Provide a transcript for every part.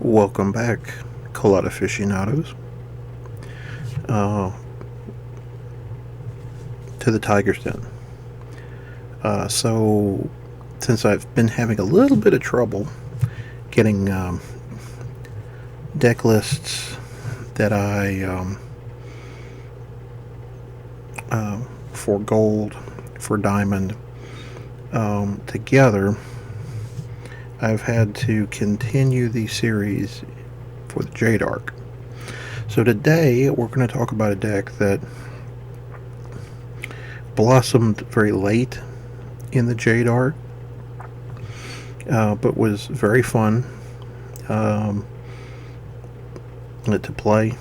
Welcome back, Kolat aficionados, uh, to the Tiger's Den. Since I've been having a little bit of trouble getting deck lists that for gold, for diamond, together, I've had to continue the series for the Jade arc. So today we're going to talk about a deck that blossomed very late in the Jade arc, but was very fun to play.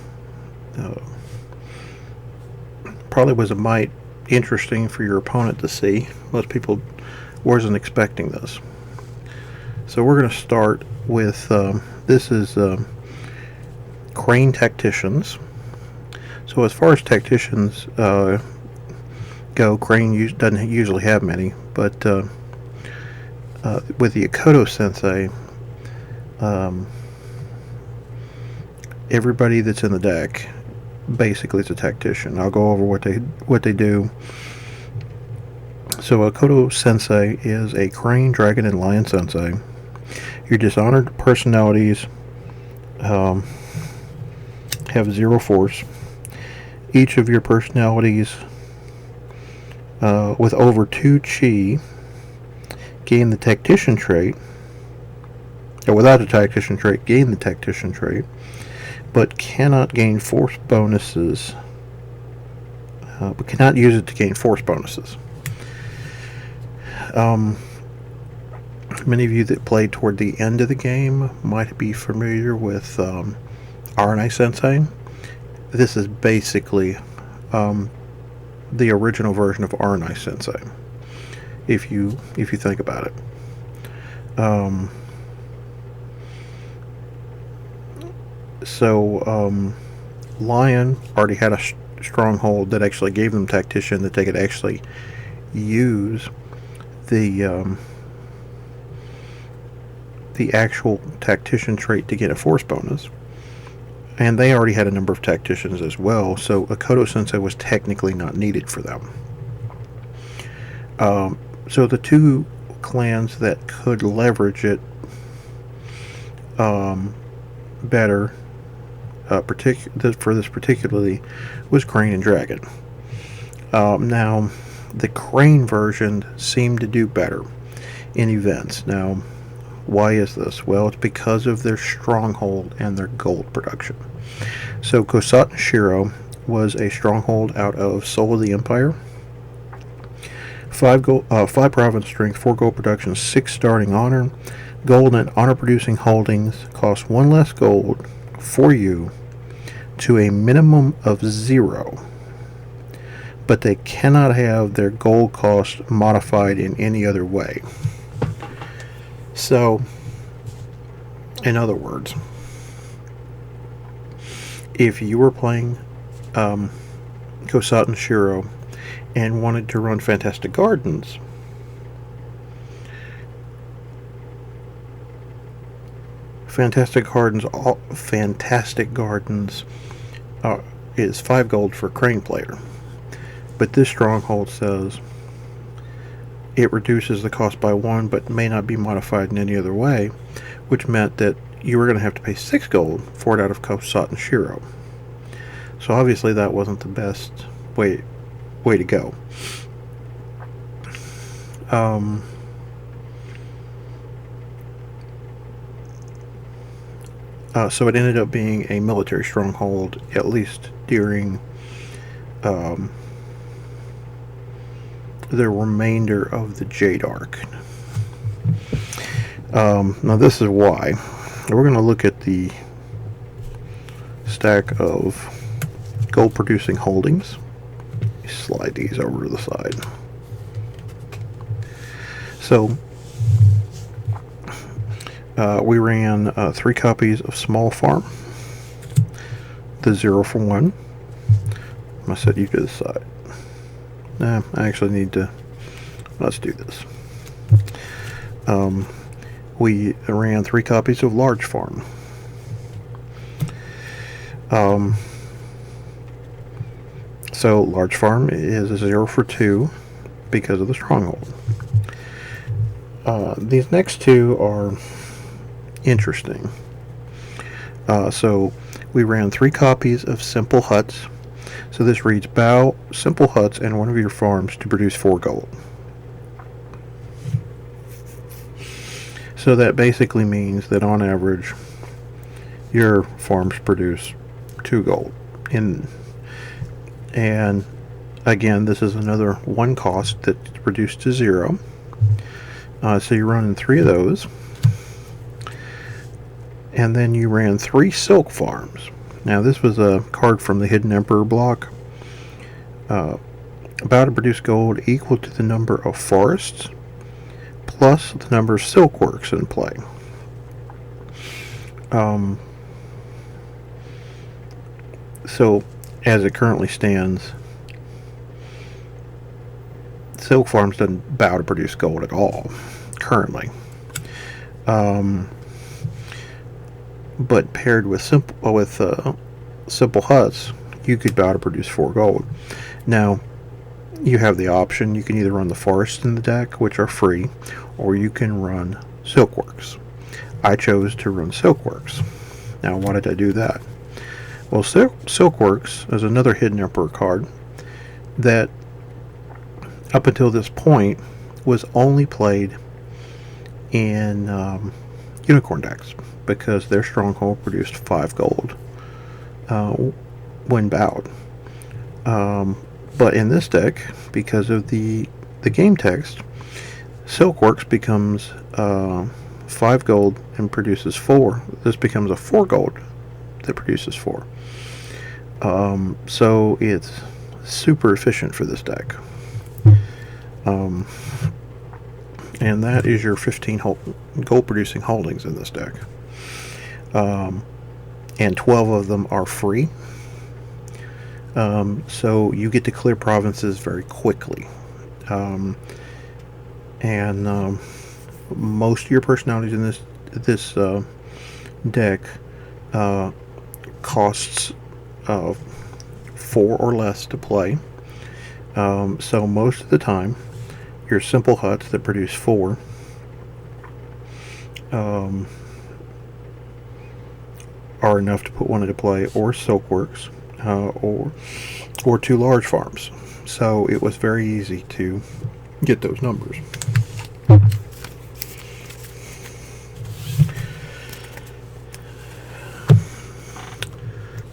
Probably was a mite interesting for your opponent to see. Most people wasn't expecting this. So we're going to start with, this is Crane Tacticians. So as far as Tacticians go, Crane doesn't usually have many, but with the Akodo Sensei, everybody that's in the deck basically is a tactician. I'll go over what they do. So Akodo Sensei is a Crane, Dragon, and Lion Sensei. Your dishonored personalities have 0 force. Each of your personalities with over 2 chi gain the tactician trait, or without a tactician trait, gain the tactician trait, but cannot gain force bonuses, but cannot use it to gain force bonuses. Many of you that played toward the end of the game might be familiar with RNI Sensei. This is basically the original version of RNI Sensei, if you think about it. Lion already had a stronghold that actually gave them Tactician, that they could actually use the actual Tactician trait to get a force bonus. And they already had a number of Tacticians as well, so Akodo Sensei was technically not needed for them. So the two clans that could leverage it better, for this particularly, was Crane and Dragon. Now, the Crane version seemed to do better in events. Now, why is this? Well, it's because of their stronghold and their gold production. So Kosaten Shiro was a stronghold out of Soul of the Empire. 5 province strength, 4 gold production, 6 starting honor. Gold and honor producing holdings cost 1 less gold for you to a minimum of 0. But they cannot have their gold cost modified in any other way. So, in other words, if you were playing Kosaten Shiro and wanted to run Fantastic Gardens, Fantastic Gardens is 5 gold for a Crane player. But this stronghold says it reduces the cost by 1, but may not be modified in any other way, which meant that you were going to have to pay 6 gold for it out of Kosaten Shiro. So obviously that wasn't the best way to go. So it ended up being a military stronghold, at least during the remainder of the Jade arc. Now this is why. We're going to look at the stack of gold producing holdings. Slide these over to the side. So we ran 3 copies of Small Farm, the 0 for 1. I'm going to set you to the side. I actually need to, let's do this. We ran 3 copies of Large Farm. So large farm is a 0 for 2 because of the stronghold. These next two are interesting. So we ran 3 copies of Simple Huts. So this reads bow Simple Huts and one of your farms to produce 4 gold. So that basically means that on average your farms produce 2 gold. And again, this is another 1 cost that's reduced to 0. So you're running 3 of those. And then you ran 3 silk farms. Now this was a card from the Hidden Emperor block. About to produce gold equal to the number of forests plus the number of silkworks in play. So as it currently stands, silk farms doesn't bow to produce gold at all currently. But paired with simple huts, you could bow to produce 4 gold. Now, you have the option. You can either run the forests in the deck, which are free, or you can run silkworks. I chose to run silkworks. Now, why did I do that? Well, silkworks is another Hidden Emperor card that, up until this point, was only played in unicorn decks, because their stronghold produced 5 gold when bowed. But in this deck, because of the game text, Silkworks becomes 5 gold and produces 4. This becomes a 4 gold that produces 4. So it's super efficient for this deck. And that is your 15 gold producing holdings in this deck. And 12 of them are free. So you get to clear provinces very quickly. And most of your personalities in this deck costs 4 or less to play. So most of the time, your simple huts that produce 4 are enough to put one into play, or silkworks, or 2 large farms. So it was very easy to get those numbers.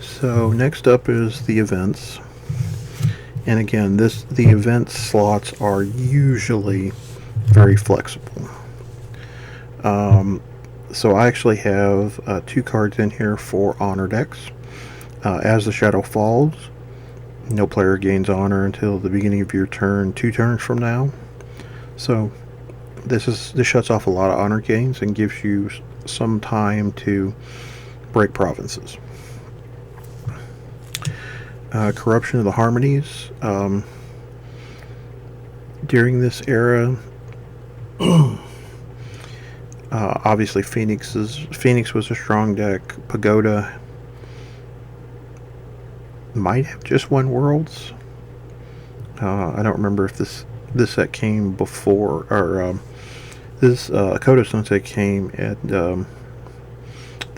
So next up is the events. And again, the event slots are usually very flexible. So I actually have 2 cards in here for honor decks. As the shadow falls, no player gains honor until the beginning of your turn 2 turns from now. So this shuts off a lot of honor gains and gives you some time to break provinces. Corruption of the Harmonies. During this era, obviously Phoenix was a strong deck. Pagoda might have just won Worlds. I don't remember if this set came before, or this Akodo Sensei came at the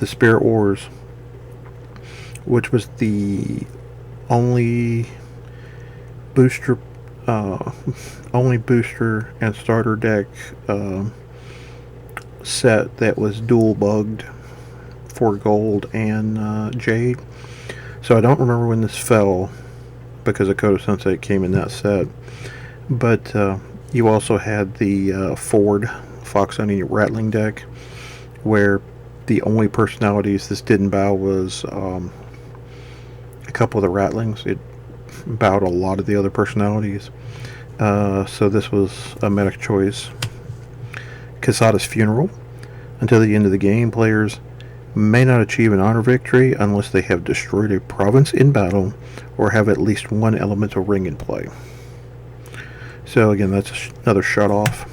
Spirit Wars, which was the only booster and starter deck set that was dual bugged for gold and Jade. So I don't remember when this fell, because Akodo Sensei came in that set. But you also had the Ford Fox Honey Rattling deck, where the only personalities this didn't bow was a couple of the Rattlings. It bowed a lot of the other personalities. So this was a meta choice. Kosaten's Funeral. Until the end of the game, players may not achieve an honor victory unless they have destroyed a province in battle or have at least 1 elemental ring in play. So again, that's another shut off.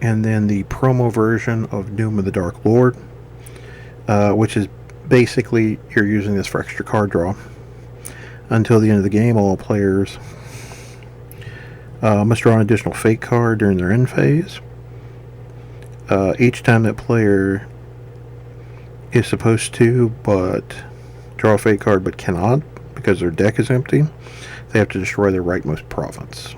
And then the promo version of Doom of the Dark Lord, which is basically, you're using this for extra card draw. Until the end of the game, all players must draw an additional fate card during their end phase. Each time that player is supposed to but draw a fate card but cannot because their deck is empty, they have to destroy their rightmost province.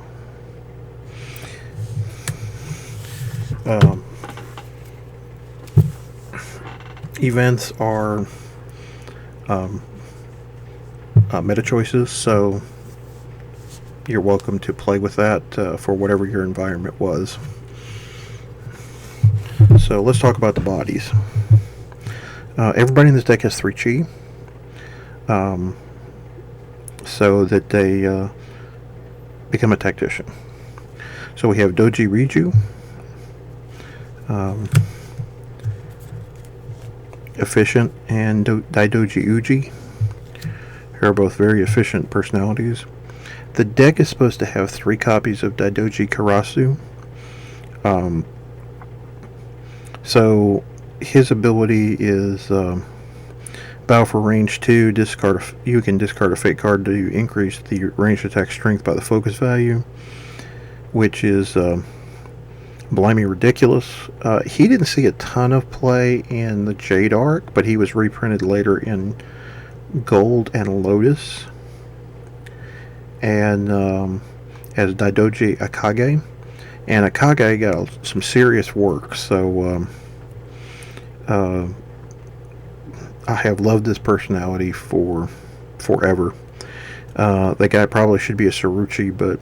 Events are meta choices, so you're welcome to play with that for whatever your environment was. So let's talk about the bodies. Everybody in this deck has 3 chi, so that they become a tactician. So we have Doji Riju, efficient, and Daidoji Uji, who are both very efficient personalities. The deck is supposed to have 3 copies of Daidoji Karasu. So his ability is bow for range 2. You can discard a fate card to increase the ranged attack strength by the focus value, which is blimey ridiculous. He didn't see a ton of play in the Jade arc, but he was reprinted later in Gold and Lotus, and as Daidoji Akage, and Akage got some serious work. So I have loved this personality for forever. The guy probably should be a Saruchi, but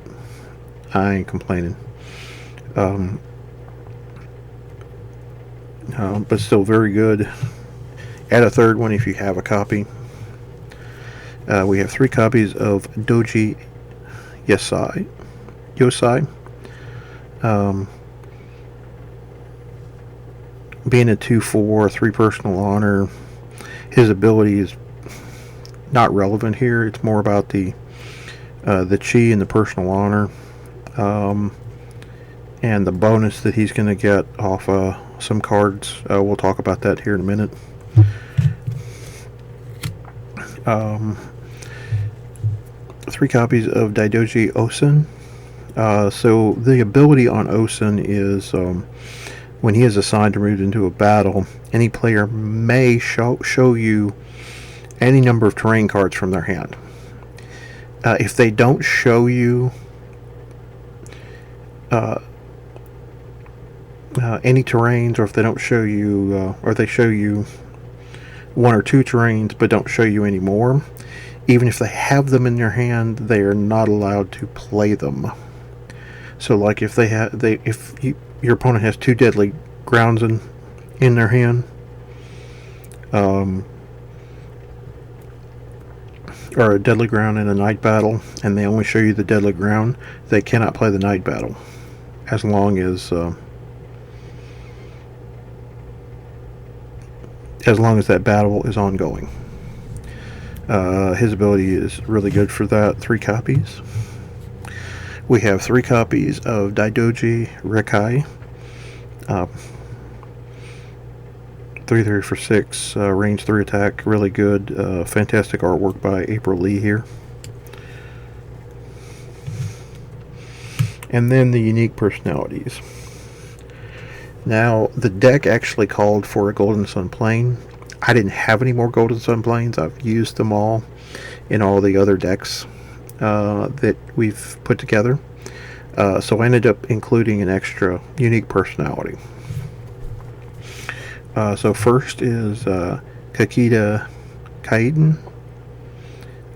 I ain't complaining. But still very good. Add a third one if you have a copy. We have 3 copies of Doji Yosai. Being a 2/4, 3 personal honor, his ability is not relevant here. It's more about the chi and the personal honor, and the bonus that he's going to get off some cards. We'll talk about that here in a minute. 3 copies of Daidoji Osen. So the ability on Osen is when he is assigned to move into a battle, any player may show you any number of terrain cards from their hand. If they don't show you any terrains, or if they don't show you, or they show you 1 or 2 terrains but don't show you any more, even if they have them in their hand, they are not allowed to play them. So, like if your opponent has 2 deadly grounds in their hand, or a deadly ground in a night battle, and they only show you the deadly ground, they cannot play the night battle as long as that battle is ongoing. His ability is really good for that. 3 copies. We have 3 copies of Daidoji Rekai. 3/3 for 6, range 3 attack, really good. Fantastic artwork by April Lee here. And then the unique personalities. Now, the deck actually called for a Golden Sun Plane. I didn't have any more Golden Sun Planes. I've used them all in all the other decks that we've put together. So I ended up including an extra unique personality. So first is Kakita Kaiden.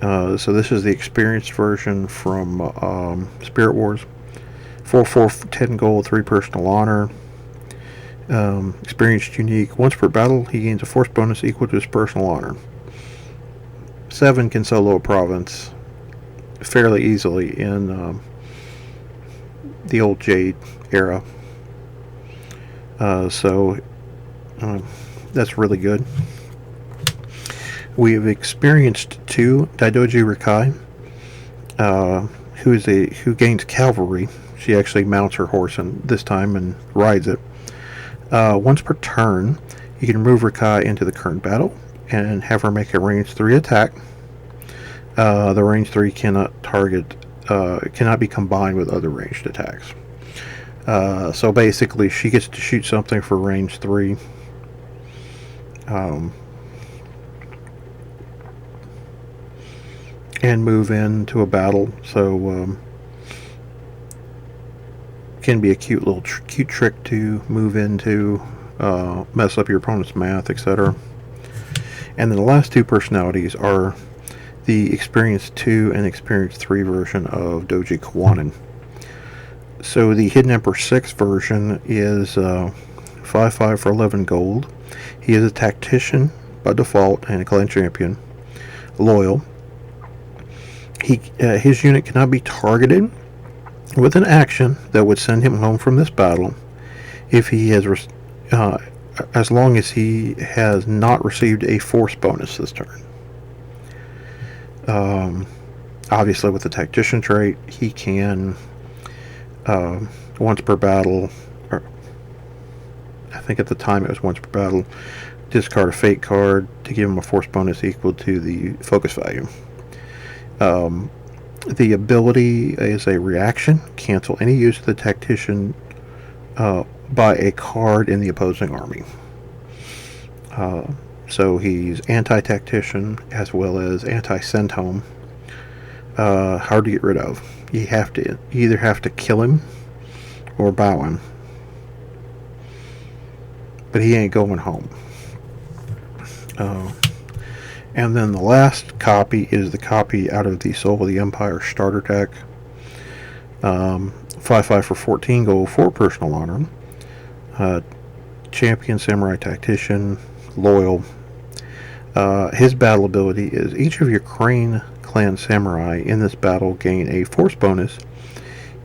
So this is the experienced version from Spirit Wars. 4/4, 10 gold, 3 personal honor. Experienced unique. Once per battle, he gains a force bonus equal to his personal honor. 7 can solo a province fairly easily in the old Jade era. So that's really good. We have experienced 2 Daidoji Rekai, who gains cavalry. She actually mounts her horse this time and rides it. Once per turn, you can remove Rekai into the current battle, and have her make a range 3 attack. The range 3 cannot cannot be combined with other ranged attacks. So basically, she gets to shoot something for range 3. And move into a battle. So can be a cute little cute trick to move into, mess up your opponent's math, etc. And then the last two personalities are the Experience 2 and Experience 3 version of Doji Kawanin. So the Hidden Emperor 6 version is 5/5 for 11 gold. He is a tactician by default and a clan champion. Loyal. His unit cannot be targeted with an action that would send him home from this battle if he has, as long as he has not received a force bonus this turn. Obviously, with the tactician trait, he can once per battle, or I think at the time it was once per battle, discard a fate card to give him a force bonus equal to the focus value. The ability is a reaction. Cancel any use of the tactician by a card in the opposing army. So he's anti-tactician as well as anti-send home. Hard to get rid of. You either have to kill him or bow him. But he ain't going home. And then the last copy is the copy out of the Soul of the Empire starter deck. 5/5 for 14 gold, 4 personal honor. Champion, Samurai, Tactician, Loyal. His battle ability is each of your Crane Clan Samurai in this battle gain a force bonus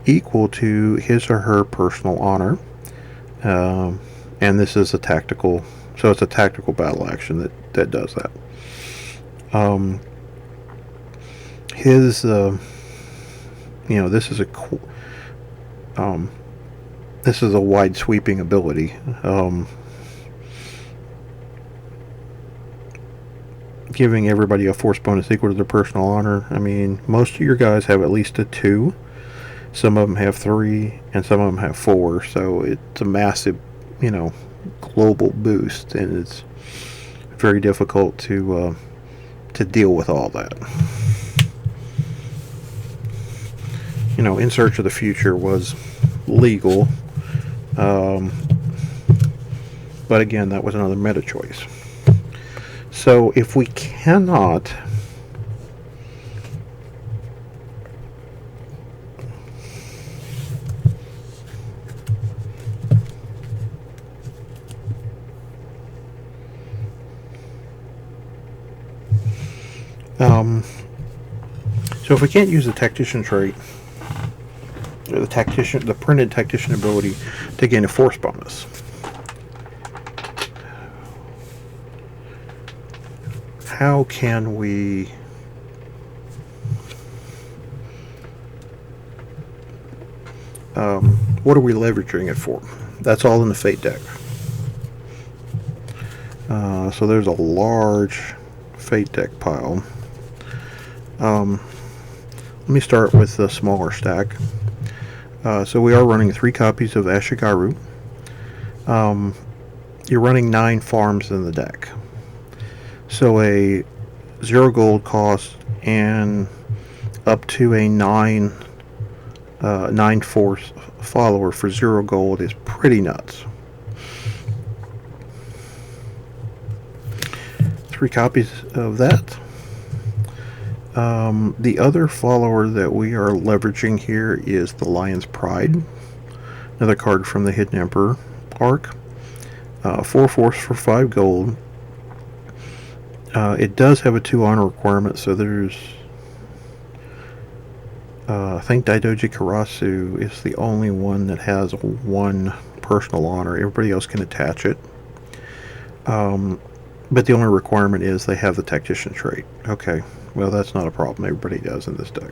equal to his or her personal honor. And this is a tactical, so it's a tactical battle action that does that. His, this is a wide sweeping ability. Giving everybody a force bonus equal to their personal honor. I mean, most of your guys have at least a 2. Some of them have 3, and some of them have 4. So it's a massive, global boost, and it's very difficult to deal with all that. In Search of the Future was legal, but again, that was another meta choice. So if we cannot so if we can't use the tactician trait, or the printed tactician ability to gain a force bonus, how can we what are we leveraging it for? That's all in the Fate deck. So there's a large Fate deck pile. Let me start with the smaller stack. So we are running 3 copies of Ashigaru. You're running 9 farms in the deck. So a 0 gold cost and up to a 9 force follower for 0 gold is pretty nuts. 3 copies of that. The other follower that we are leveraging here is the Lion's Pride, another card from the Hidden Emperor arc. 4 force for 5 gold. It does have a 2 honor requirement, so there's I think Daidoji Karasu is the only one that has 1 personal honor. Everybody else can attach it. But the only requirement is they have the tactician trait. Okay, well that's not a problem. Everybody does in this deck.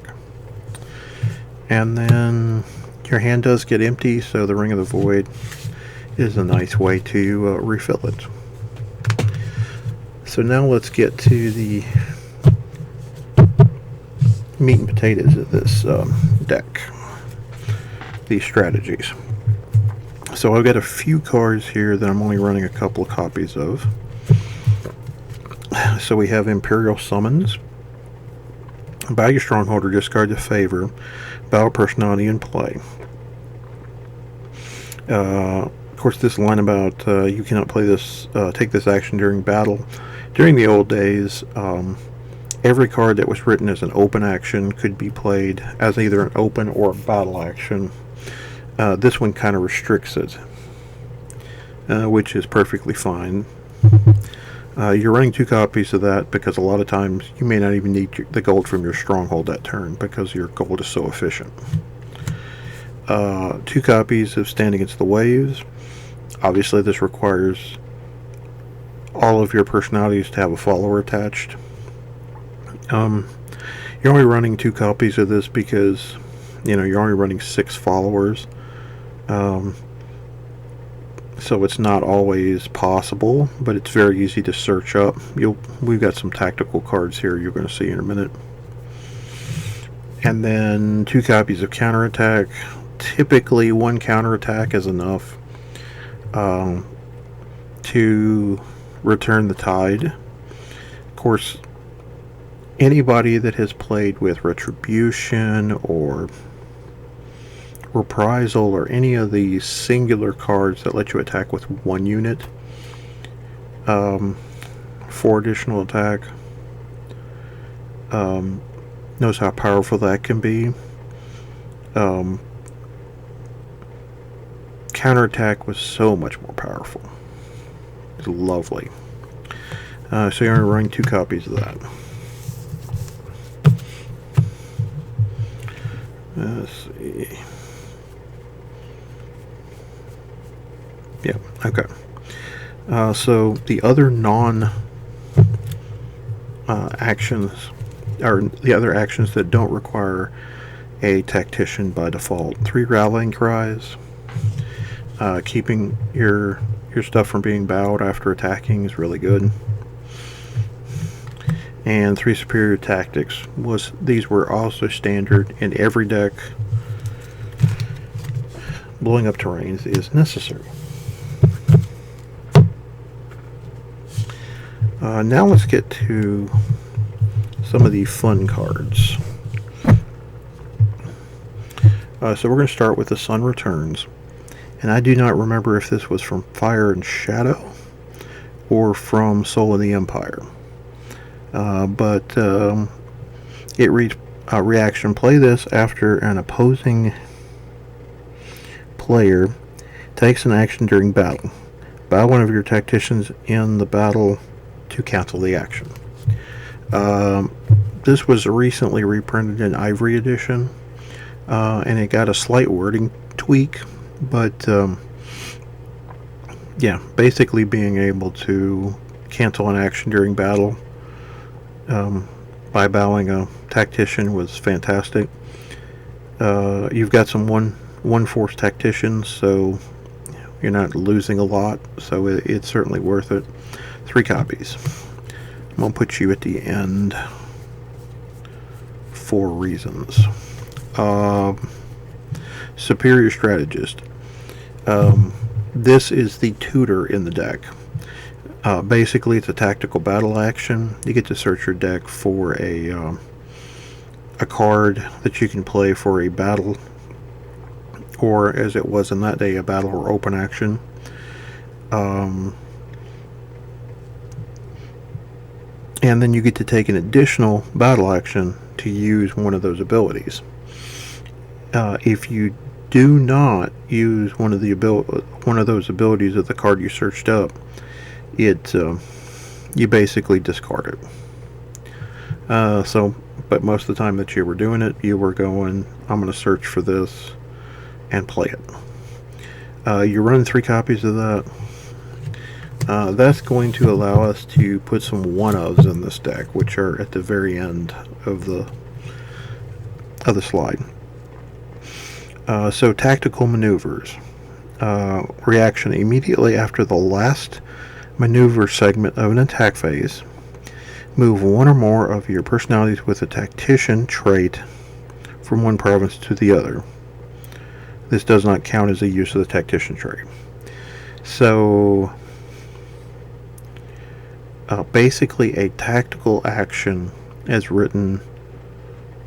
And then your hand does get empty, so the Ring of the Void is a nice way to refill it. So now let's get to the meat and potatoes of this deck, these strategies. So I've got a few cards here that I'm only running a couple of copies of. So we have Imperial Summons. Bow your stronghold or discard the favor. Bow personality in play. Of course, this line about you cannot play this, take this action during battle. During the old days, every card that was written as an open action could be played as either an open or a battle action. This one kind of restricts it, which is perfectly fine. You're running 2 copies of that because a lot of times you may not even need the gold from your stronghold that turn because your gold is so efficient. 2 copies of Stand Against the Waves. Obviously this requires all of your personalities to have a follower attached. You're only running 2 copies of this because you're only running 6 followers. So it's not always possible, but it's very easy to search up. We've got some tactical cards here you're going to see in a minute. And then 2 copies of Counterattack. Typically 1 counterattack is enough to return the tide. Of course, anybody that has played with Retribution or Reprisal or any of the singular cards that let you attack with 1 unit, 4 additional attack, knows how powerful that can be. Counterattack was so much more powerful. It's lovely. So you're only running 2 copies of that. Let's see. Yeah, okay. So the other actions, or the other actions that don't require a tactician by default: 3 rallying cries, keeping your stuff from being bowed after attacking is really good, and 3 superior tactics. These were also standard in every deck. Blowing up terrains is necessary. Now let's get to some of the fun cards. So we're going to start with the Sun Returns. And I do not remember if this was from Fire and Shadow or from Soul of the Empire. But it reads, reaction: play this after an opposing player takes an action during battle. Bow one of your tacticians in the battle to cancel the action. This was recently reprinted in Ivory Edition, and it got a slight wording tweak, but yeah, basically being able to cancel an action during battle by bowing a tactician was fantastic. You've got some one force tacticians, so you're not losing a lot, so it's certainly worth it. 3 copies. I'm going to put you at the end for reasons. Superior Strategist. This is the tutor in the deck. Basically, it's a tactical battle action. You get to search your deck for a card that you can play for a battle, or as it was in that day, a battle or open action. And then you get to take an additional battle action to use one of those abilities. If you do not use one of those abilities of the card you searched up, you basically discard it. But most of the time that you were doing it, you were going, I'm going to search for this and play it. You run 3 copies of that. That's going to allow us to put some 1-ofs in this deck, which are at the very end of the slide. So tactical maneuvers. Reaction: immediately after the last maneuver segment of an attack phase. Move one or more of your personalities with a tactician trait from one province to the other. This does not count as a use of the tactician trait. So, basically a tactical action as written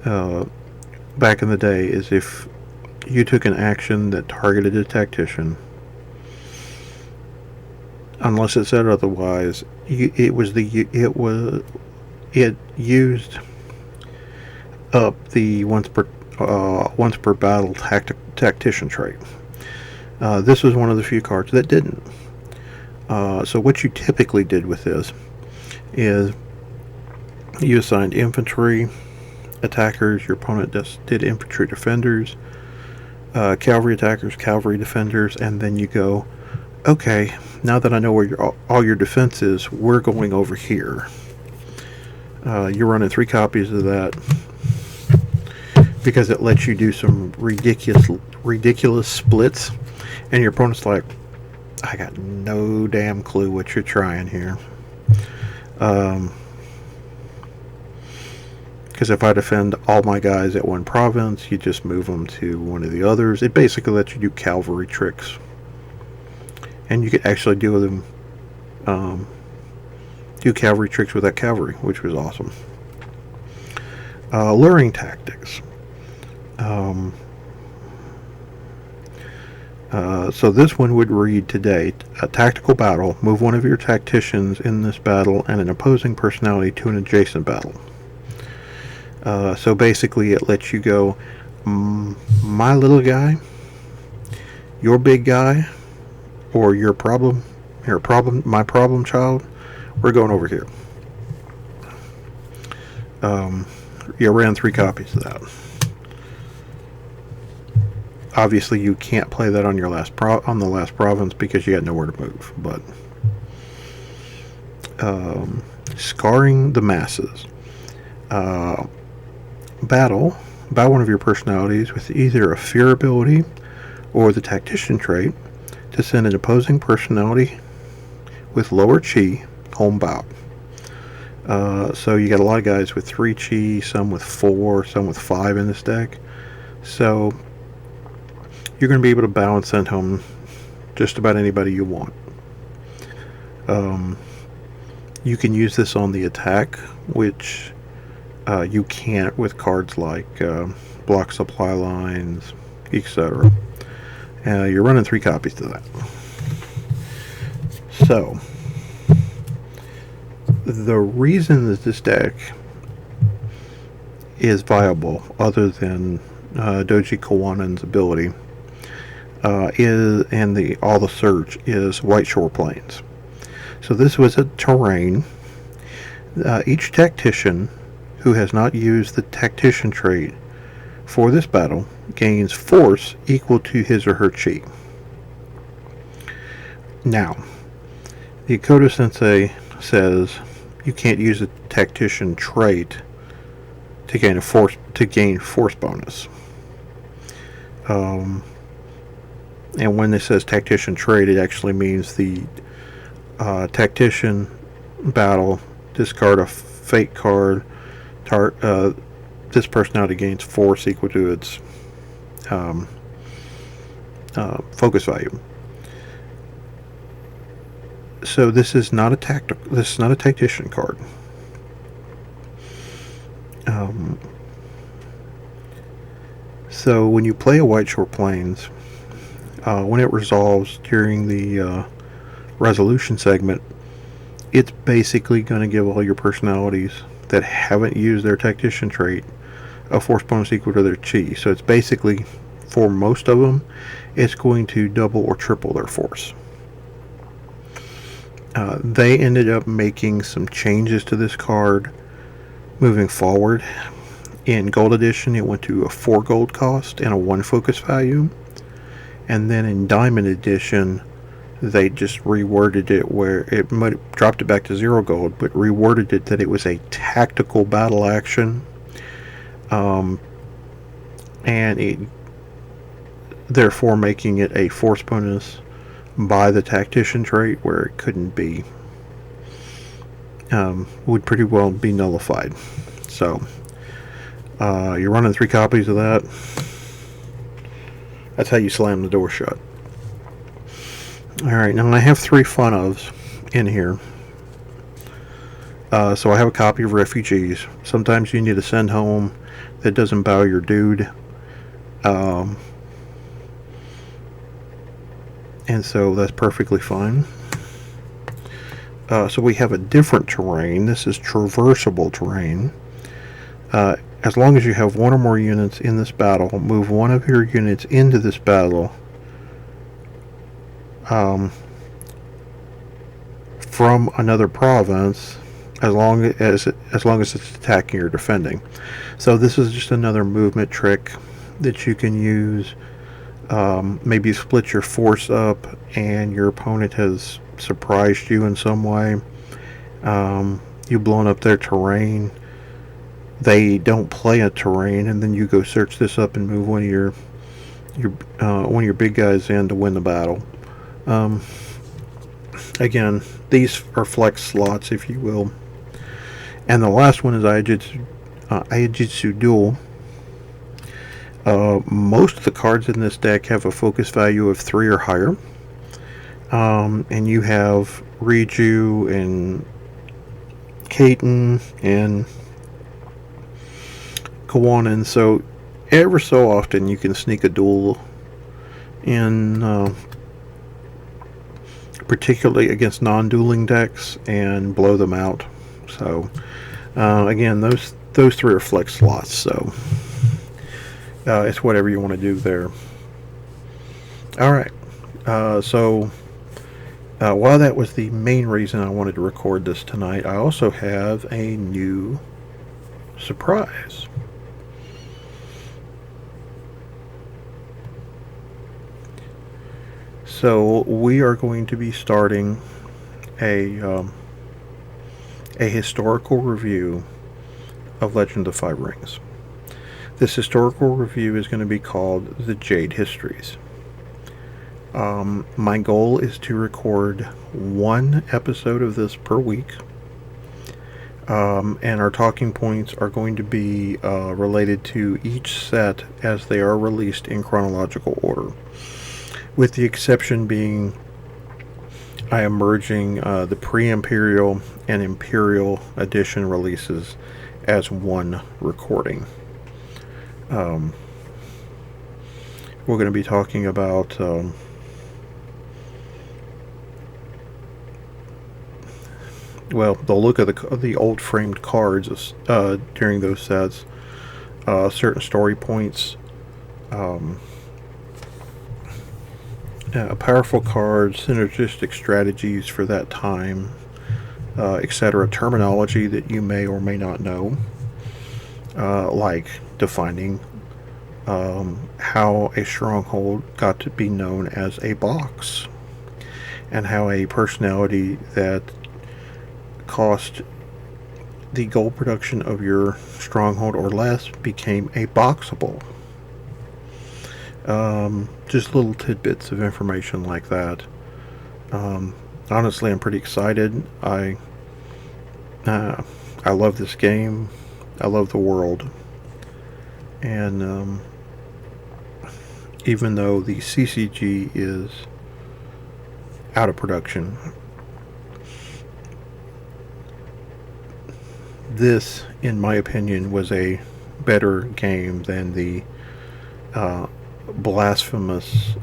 back in the day is if you took an action that targeted a tactician, unless it said otherwise, it used up the once per battle tactician trait. This was one of the few cards that didn't. So what you typically did with this is you assigned infantry attackers, your opponent just did infantry defenders, cavalry attackers, cavalry defenders, and then you go, okay, now that I know where all your defense is, we're going over here. You're running 3 copies of that because it lets you do some ridiculous splits, and your opponent's like, I got no damn clue what you're trying here. Because if I defend all my guys at one province, you just move them to one of the others. It basically lets you do cavalry tricks. And you could actually do them, do cavalry tricks with that cavalry, which was awesome. Luring tactics. So this one would read today: a tactical battle. Move one of your tacticians in this battle and an opposing personality to an adjacent battle. So basically it lets you go, my little guy, your big guy, or my problem child, we're going over here. You ran 3 copies of that. Obviously, you can't play that on your last province because you had nowhere to move. But scarring the masses. Battle one of your personalities with either a fear ability or the tactician trait to send an opposing personality with lower chi home bout. So you got a lot of guys with 3 chi, some with 4, some with 5 in this deck. So you're going to be able to bow and send home just about anybody you want. You can use this on the attack, which you can't with cards like block supply lines, etc. You're running 3 copies to that. So the reason that this deck is viable, other than Doji Kawanen's ability, is all the search is White Shore Plains. So this was a terrain. Each tactician who has not used the tactician trait for this battle gains force equal to his or her chi. Now, the Akodo Sensei says you can't use a tactician trait to gain force bonus. And when it says tactician trait, it actually means the tactician battle, discard a fate card. This personality gains force equal to its focus value. So this is not a tactician card. So when you play a White Shore Plains, when it resolves during the resolution segment, it's basically going to give all your personalities that haven't used their tactician trait a force bonus equal to their chi. So it's basically, for most of them, it's going to double or triple their force. They ended up making some changes to this card moving forward. In Gold Edition, it went to a 4 gold cost and a 1 focus value. And then in Diamond Edition, they just reworded it where it dropped it back to 0 gold, but reworded it that it was a tactical battle action. And it, therefore making it a force bonus by the tactician trait where it couldn't be would pretty well be nullified. So you're running 3 copies of that. That's how you slam the door shut. Alright, now I have 3 fun ofs in here. So I have a copy of Refugees. Sometimes you need to send home that doesn't bow your dude. And so that's perfectly fine. So we have a different terrain. This is traversable terrain. As long as you have 1 or more units in this battle, move 1 of your units into this battle from another province, as long as it's attacking or defending. So this is just another movement trick that you can use. Maybe you split your force up and your opponent has surprised you in some way. You've blown up their terrain. They don't play a terrain, and then you go search this up and move one of your big guys in to win the battle. Again, these are flex slots, if you will. And the last one is Aijitsu Duel. Most of the cards in this deck have a focus value of 3 or higher. And you have Riju and Kaiten and Kawanin, so ever so often you can sneak a duel in, particularly against non-dueling decks, and blow them out. So again, those 3 are flex slots, so it's whatever you want to do there. Alright, so while that was the main reason I wanted to record this tonight, I also have a new surprise. So we are going to be starting a historical review of Legend of 5 Rings. This historical review is going to be called The Jade Histories. My goal is to record 1 episode of this per week, and our talking points are going to be related to each set as they are released in chronological order, with the exception being I am merging the pre-Imperial and Imperial edition releases as 1 recording. We're going to be talking about well, the look of the old framed cards during those sets, certain story points, powerful cards, synergistic strategies for that time, etc. Terminology that you may or may not know, like defining how a stronghold got to be known as a box, and how a personality that cost the gold production of your stronghold or less became a boxable. Just little tidbits of information like that. Honestly, I'm pretty excited. I love this game. I love the world. And even though the CCG is out of production, this, in my opinion, was a better game than the blasphemous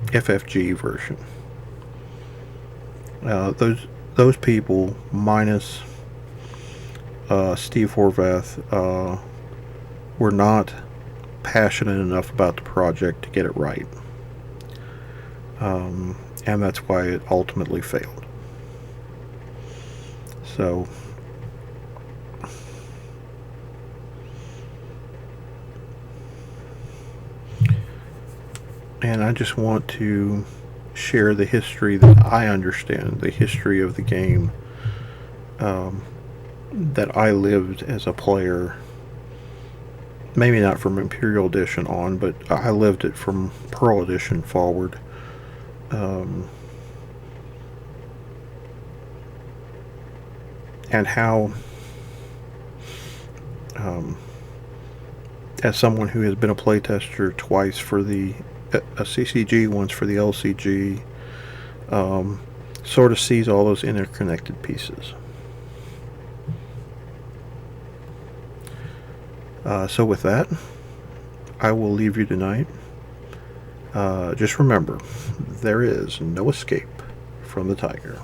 FFG version. Those people, minus Steve Horvath, were not passionate enough about the project to get it right, and that's why it ultimately failed. So and I just want to share the history that I understand, the history of the game that I lived as a player. Maybe not from Imperial Edition on, but I lived it from Pearl Edition forward. and how, as someone who has been a playtester twice for the CCG, once for the LCG, sort of sees all those interconnected pieces. So with that, I will leave you tonight. Just remember, there is no escape from the tiger.